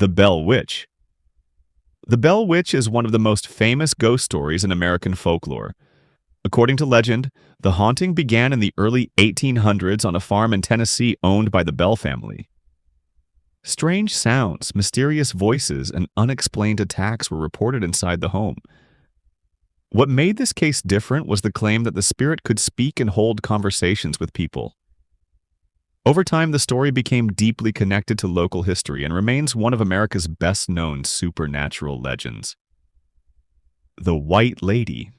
The Bell Witch. The Bell Witch is one of the most famous ghost stories in American folklore. According to legend, the haunting began in the early 1800s on a farm in Tennessee owned by the Bell family. Strange sounds, mysterious voices, and unexplained attacks were reported inside the home. What made this case different was the claim that the spirit could speak and hold conversations with people. Over time, the story became deeply connected to local history and remains one of America's best-known supernatural legends. The White Lady.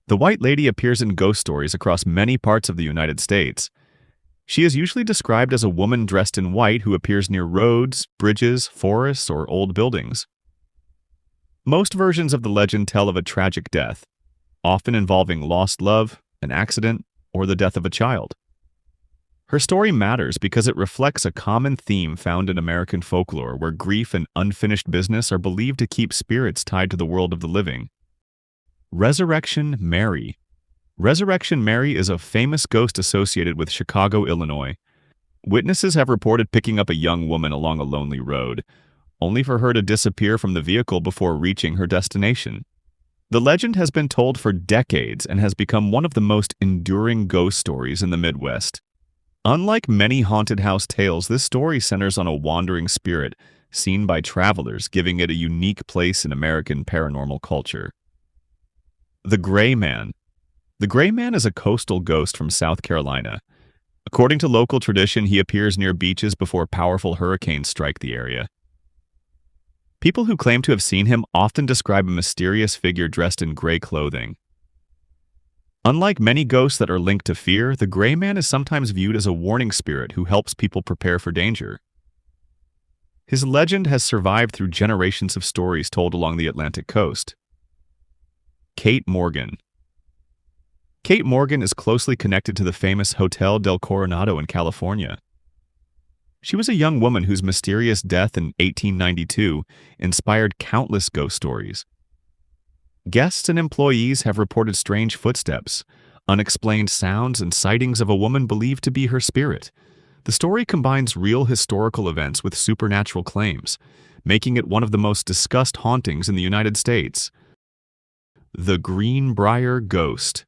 The White Lady appears in ghost stories across many parts of the United States. She is usually described as a woman dressed in white who appears near roads, bridges, forests, or old buildings. Most versions of the legend tell of a tragic death, often involving lost love, an accident, or the death of a child. Her story matters because it reflects a common theme found in American folklore where grief and unfinished business are believed to keep spirits tied to the world of the living. Resurrection Mary. Resurrection Mary is a famous ghost associated with Chicago, Illinois. Witnesses have reported picking up a young woman along a lonely road, only for her to disappear from the vehicle before reaching her destination. The legend has been told for decades and has become one of the most enduring ghost stories in the Midwest. Unlike many haunted house tales, this story centers on a wandering spirit seen by travelers, giving it a unique place in American paranormal culture. The Gray Man. The Gray Man is a coastal ghost from South Carolina. According to local tradition, he appears near beaches before powerful hurricanes strike the area. People who claim to have seen him often describe a mysterious figure dressed in gray clothing. Unlike many ghosts that are linked to fear, the Gray Man is sometimes viewed as a warning spirit who helps people prepare for danger. His legend has survived through generations of stories told along the Atlantic coast. Kate Morgan. Kate Morgan is closely connected to the famous Hotel del Coronado in California. She was a young woman whose mysterious death in 1892 inspired countless ghost stories. Guests and employees have reported strange footsteps, unexplained sounds, and sightings of a woman believed to be her spirit. The story combines real historical events with supernatural claims, making it one of the most discussed hauntings in the United States. The Greenbrier Ghost.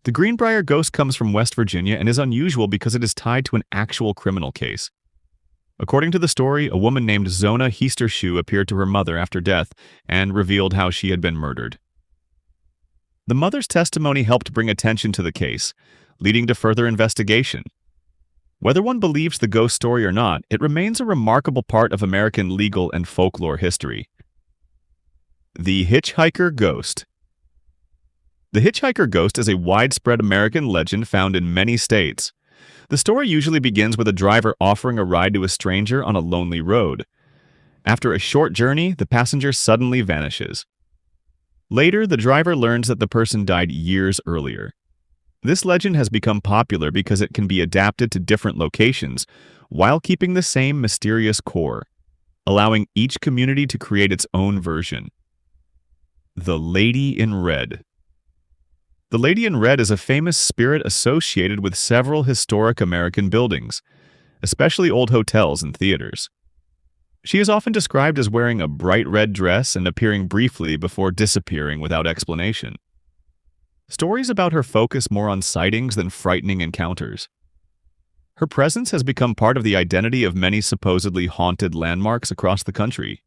The Greenbrier Ghost comes from West Virginia and is unusual because it is tied to an actual criminal case. According to the story, a woman named Zona Heastershoe appeared to her mother after death and revealed how she had been murdered. The mother's testimony helped bring attention to the case, leading to further investigation. Whether one believes the ghost story or not, it remains a remarkable part of American legal and folklore history. The Hitchhiker Ghost. The hitchhiker ghost is a widespread American legend found in many states. The story usually begins with a driver offering a ride to a stranger on a lonely road. After a short journey, the passenger suddenly vanishes. Later, the driver learns that the person died years earlier. This legend has become popular because it can be adapted to different locations while keeping the same mysterious core, allowing each community to create its own version. The Lady in Red. The Lady in Red is a famous spirit associated with several historic American buildings, especially old hotels and theaters. She is often described as wearing a bright red dress and appearing briefly before disappearing without explanation. Stories about her focus more on sightings than frightening encounters. Her presence has become part of the identity of many supposedly haunted landmarks across the country.